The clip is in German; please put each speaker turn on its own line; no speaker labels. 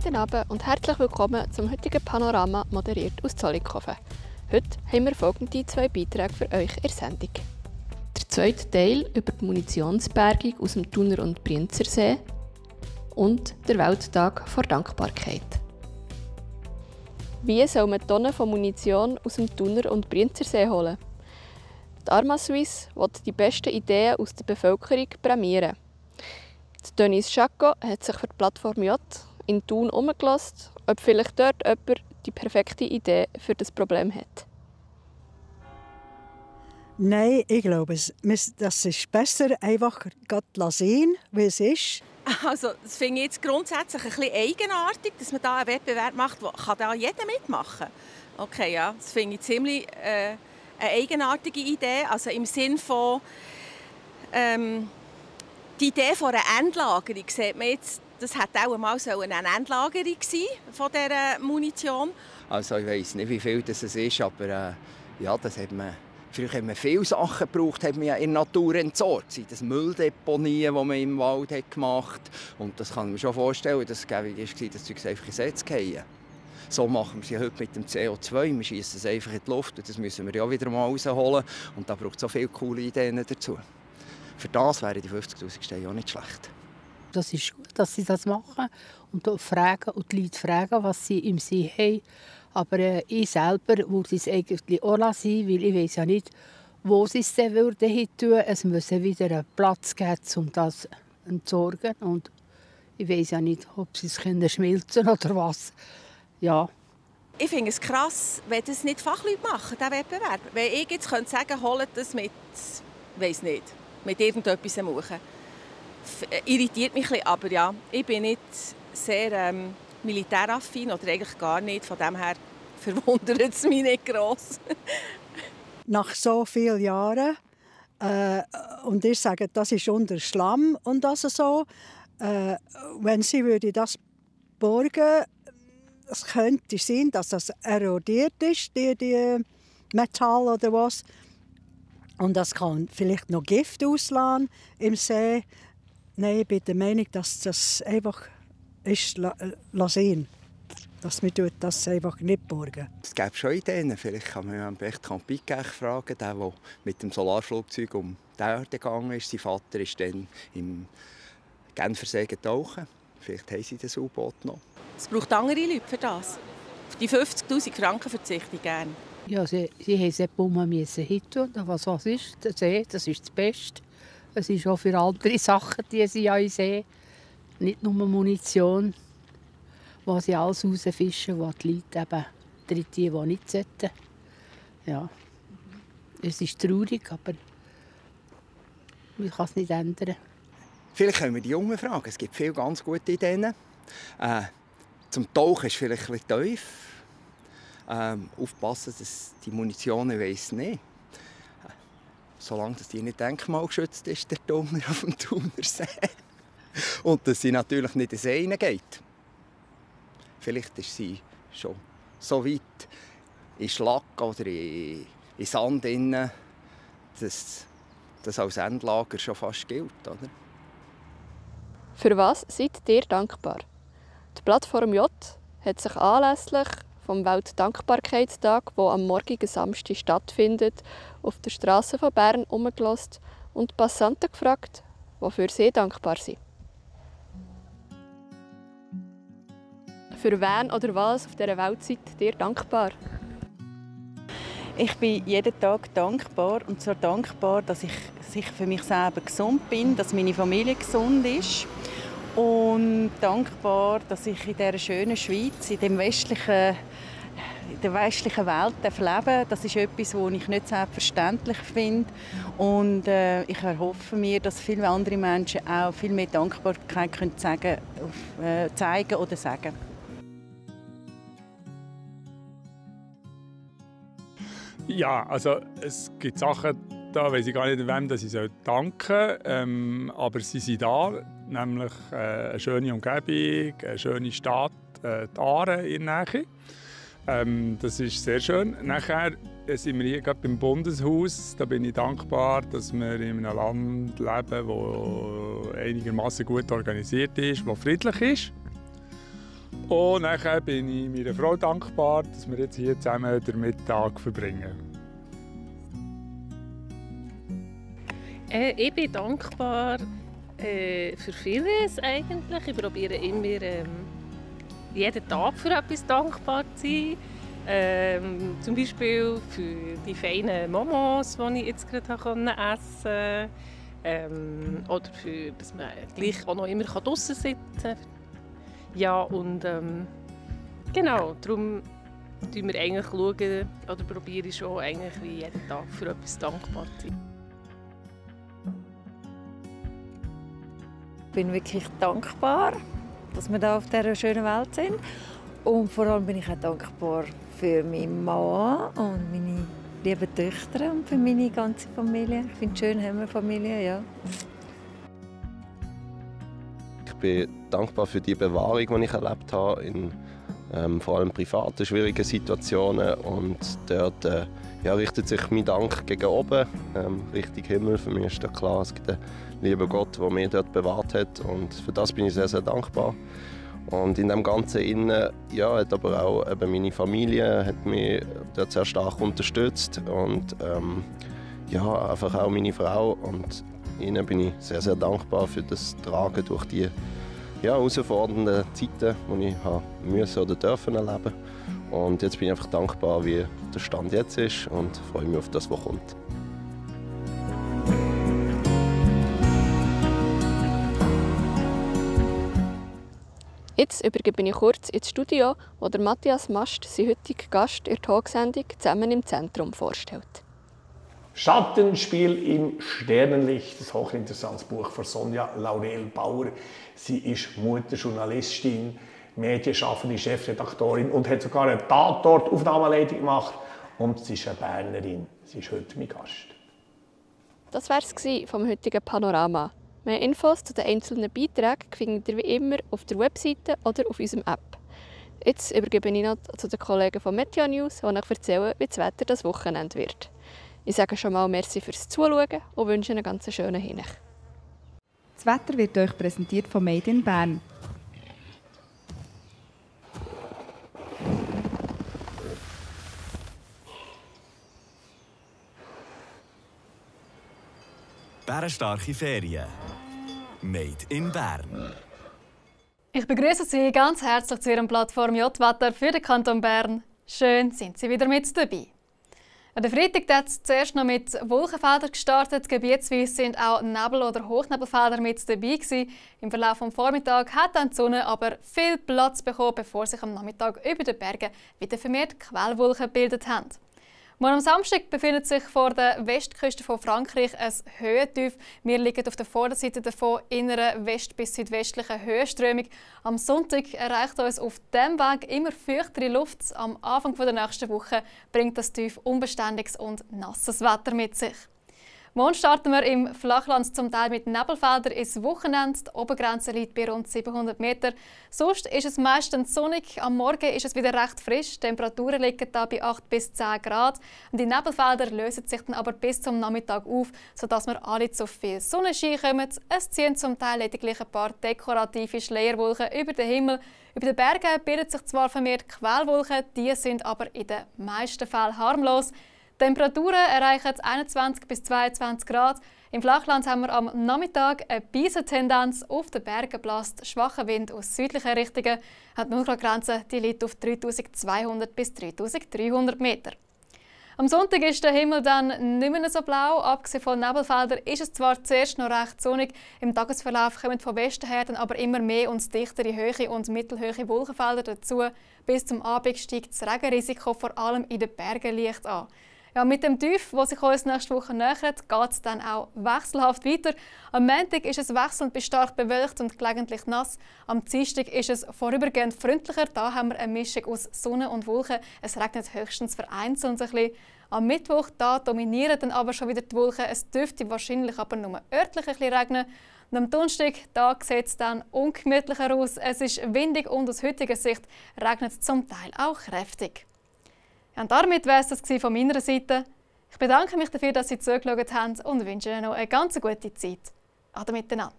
Guten Abend und herzlich willkommen zum heutigen Panorama, moderiert aus Zollikofen. Heute haben wir folgende 2 Beiträge für euch in der Sendung. Der zweite Teil über die Munitionsbergung aus dem Thuner- und Brienzersee und der Welttag vor Dankbarkeit. Wie soll man Tonnen von Munition aus dem Thuner- und Brienzersee holen? Die Arma Suisse will die besten Ideen aus der Bevölkerung prämieren. Denise Schacko hat sich für die Plattform J in Thun umgelassen, ob vielleicht dort jemand die perfekte Idee für das Problem hat.
Nein, ich glaube, das ist besser einfach sehen, wie es ist.
Also, das finde ich jetzt grundsätzlich ein bisschen eigenartig, dass man da einen Wettbewerb macht, kann da jeder mitmachen. Okay, ja, das finde ich ziemlich eine eigenartige Idee. Also im Sinn von die Idee von einer Endlagerung, sieht man jetzt, das hätte auch mal eine Endlagerung sein von dieser Munition.
Also ich weiss nicht, wie viel das ist, aber ja, das hat man. Früher hat man viele Sachen gebraucht, hat man ja in der Natur entsorgt. Das Mülldeponien, die man im Wald hat gemacht hat. Und das kann man mir schon vorstellen, dass es gäbig war, dass die einfach ins Netz fallen. So machen wir es ja heute mit dem CO2. Wir schießen es einfach in die Luft und das müssen wir ja wieder mal rausholen. Und da braucht es so viele coole Ideen dazu. Für das wären die 50'000 Steine auch nicht schlecht.
Das ist gut, dass sie das machen und die Leute fragen, was sie im See haben. Aber ich selber würde es eigentlich auch lassen, weil ich weiss ja nicht, wo sie es dann hin tun. Es müsse wieder einen Platz geben, um das zu entsorgen. Und ich weiss ja nicht, ob sie es schmelzen können oder was. Ja.
Ich finde es krass, wenn das nicht Fachleute machen, diesen Wettbewerb. Wenn ich jetzt könnte sagen, holt das mit, weiss nicht, mit irgendetwas machen. Irritiert mich ein bisschen, aber ja, ich bin nicht sehr militäraffin oder eigentlich gar nicht. Von dem her verwundert es mich nicht gross.
Nach so vielen Jahren und ich sage, das ist unter Schlamm und das so. Wenn sie würde das borgen, es könnte sein, dass das erodiert ist, die Metall oder was. Und das kann vielleicht noch Gift auslassen im See. Nein, ich bin der Meinung, dass das einfach ist, sehen. Dass wir das einfach nicht borgen.
Es gäbe schon Ideen. Vielleicht kann man ja Bertrand Piquet fragen, der mit dem Solarflugzeug um die Erde gegangen ist. Sein Vater ist dann im Genfersee getaucht. Vielleicht haben sie das U-Boot noch.
Es braucht andere Leute für das. Auf die 50'000 Franken verzichte ich gerne.
Ja, sie mussten Bomben hin. Was ist? Der See, das ist das Beste. Es ist auch für andere Sachen, die sie ja sehen. Nicht nur Munition, was sie alles rausfischen, wo die Leute eben die nicht sollten. Ja. Es ist traurig, aber man kann es nicht ändern.
Vielleicht können wir die Jungen fragen. Es gibt viele ganz gute Ideen. Zum Tauchen ist vielleicht ein bisschen tief. Aufpassen, dass die Munition, ich weiss nicht. Solange die nicht denkmalgeschützt ist, der Thuner auf dem Thunersee. Und dass sie natürlich nicht in den See hineingeht. Vielleicht ist sie schon so weit in Schlag oder in Sand drin, dass das als Endlager schon fast gilt. Oder?
Für was seid ihr dankbar? Die Plattform J hat sich anlässlich vom Weltdankbarkeitstag, der am morgigen Samstag stattfindet, auf der Straße von Bern herumgelassen und Passanten gefragt, wofür sie dankbar sind. Für wen oder was auf dieser Welt seid ihr dankbar?
Ich bin jeden Tag dankbar, und zwar dankbar, dass ich für mich selber gesund bin, dass meine Familie gesund ist. Und dankbar, dass ich in dieser schönen Schweiz, in der westlichen Welt leben darf. Das ist etwas, was ich nicht selbstverständlich finde. Und ich erhoffe mir, dass viele andere Menschen auch viel mehr Dankbarkeit zeigen oder sagen.
Ja, also es gibt Sachen, da weiss ich gar nicht, wem ich danken soll. Aber sie sind da, nämlich eine schöne Umgebung, eine schöne Stadt, die Aare in der Nähe. Das ist sehr schön. Nachher sind wir hier gerade beim Bundeshaus. Da bin ich dankbar, dass wir in einem Land leben, das einigermaßen gut organisiert ist, das friedlich ist. Und nachher bin ich meiner Frau dankbar, dass wir jetzt hier zusammen den Mittag verbringen.
Ich bin dankbar für vieles eigentlich. Ich probiere immer jeden Tag für etwas dankbar zu sein. Zum Beispiel für die feinen Momos, die ich jetzt gerade essen konnte. Oder für, dass man gleich auch noch immer draussen sitzen kann. Ja, und genau, darum schauen wir eigentlich, oder probiere ich schon eigentlich wie jeden Tag für etwas dankbar zu sein.
Ich bin wirklich dankbar, dass wir hier auf dieser schönen Welt sind. Und vor allem bin ich auch dankbar für meinen Mann und meine lieben Töchter und für meine ganze Familie. Ich finde es schön, haben wir Familie, ja.
Ich bin dankbar für die Bewahrung, die ich erlebt habe, in vor allem privaten, schwierigen Situationen. Und dort richtet sich mein Dank gegen oben, Richtung Himmel. Für mich ist das klar, es gibt einen lieben Gott, der mich dort bewahrt hat. Und für das bin ich sehr, sehr dankbar. Und in dem Ganzen hat aber auch eben meine Familie hat mich dort sehr stark unterstützt. Und einfach auch meine Frau. Und ihnen bin ich sehr, sehr dankbar für das Tragen durch die herausfordernden Zeiten, die ich musste oder dürfen erleben. Und jetzt bin ich einfach dankbar, wie der Stand jetzt ist und freue mich auf das, was kommt.
Jetzt übergebe ich kurz ins Studio, wo der Matthias Mast seinen heutigen Gast in der Talksendung «Zusammen im Zentrum» vorstellt.
Schattenspiel im Sternenlicht, ein hochinteressantes Buch von Sonja Laurel Bauer. Sie ist Mutter, Journalistin, medienschaffende Chefredaktorin und hat sogar eine Tatort-Aufnahmeleitung gemacht. Und sie ist eine Bernerin. Sie ist heute mein Gast.
Das war es vom heutigen Panorama. Mehr Infos zu den einzelnen Beiträgen findet ihr wie immer auf der Webseite oder auf unserem App. Jetzt übergebe ich noch zu den Kollegen von Meteo News, die euch erzählen, wie das Wetter das Wochenende wird. Ich sage schon mal merci fürs Zuschauen und wünsche einen ganz schönen Hinweis.
Das Wetter wird euch präsentiert von Made in Bern.
Bärenstarke Ferien. Made in Bern.
Ich begrüße Sie ganz herzlich zu Ihrem Plattform J-Wetter für den Kanton Bern. Schön sind Sie wieder mit dabei. An der Freitag hat es zuerst noch mit Wolkenfeldern gestartet. Gebietsweise sind auch Nebel- oder Hochnebelfelder mit dabei gewesen. Im Verlauf des Vormittags hat dann die Sonne aber viel Platz bekommen, bevor sich am Nachmittag über den Bergen wieder vermehrt Quellwolken gebildet haben. Morgen am Samstag befindet sich vor der Westküste von Frankreich ein Höhentief. Wir liegen auf der Vorderseite davon in einer west- bis südwestlichen Höhenströmung. Am Sonntag erreicht uns auf diesem Weg immer feuchtere Luft. Am Anfang der nächsten Woche bringt das Tief unbeständiges und nasses Wetter mit sich. Morgen starten wir im Flachland zum Teil mit Nebelfeldern ins Wochenende. Die Obergrenze liegt bei rund 700 Meter. Sonst ist es meistens sonnig. Am Morgen ist es wieder recht frisch. Die Temperaturen liegen da bei 8 bis 10 Grad. Und die Nebelfelder lösen sich dann aber bis zum Nachmittag auf, sodass wir alle zu viel Sonnenschein kommen. Es ziehen zum Teil lediglich ein paar dekorative Schleierwolken über den Himmel. Über den Bergen bilden sich zwar vermehrt Quellwolken, die sind aber in den meisten Fällen harmlos. Die Temperaturen erreichen 21 bis 22 Grad. Im Flachland haben wir am Nachmittag eine Beisentendenz. Auf den Bergen bläst schwacher Wind aus südlichen Richtungen. Die 0-Grad-Grenze liegt auf 3200 bis 3300 Meter. Am Sonntag ist der Himmel dann nicht mehr so blau. Abgesehen von Nebelfeldern ist es zwar zuerst noch recht sonnig. Im Tagesverlauf kommen von Westen her dann aber immer mehr und dichtere hohe und mittelhohe Wolkenfelder dazu. Bis zum Abend steigt das Regenrisiko vor allem in den Bergen leicht an. Ja, mit dem Tief, das sich uns nächste Woche nähert, geht es dann auch wechselhaft weiter. Am Montag ist es wechselnd bis stark bewölkt und gelegentlich nass. Am Dienstag ist es vorübergehend freundlicher. Da haben wir eine Mischung aus Sonne und Wolken. Es regnet höchstens vereinzelt ein bisschen. Am Mittwoch da dominieren dann aber schon wieder die Wolken. Es dürfte wahrscheinlich aber nur örtlich ein bisschen regnen. Und am Donnerstag da sieht es dann ungemütlicher aus. Es ist windig und aus heutiger Sicht regnet es zum Teil auch kräftig. Ja, und damit war es das von meiner Seite. Ich bedanke mich dafür, dass Sie zugeschaut haben und wünsche Ihnen noch eine ganz gute Zeit. Ade miteinander.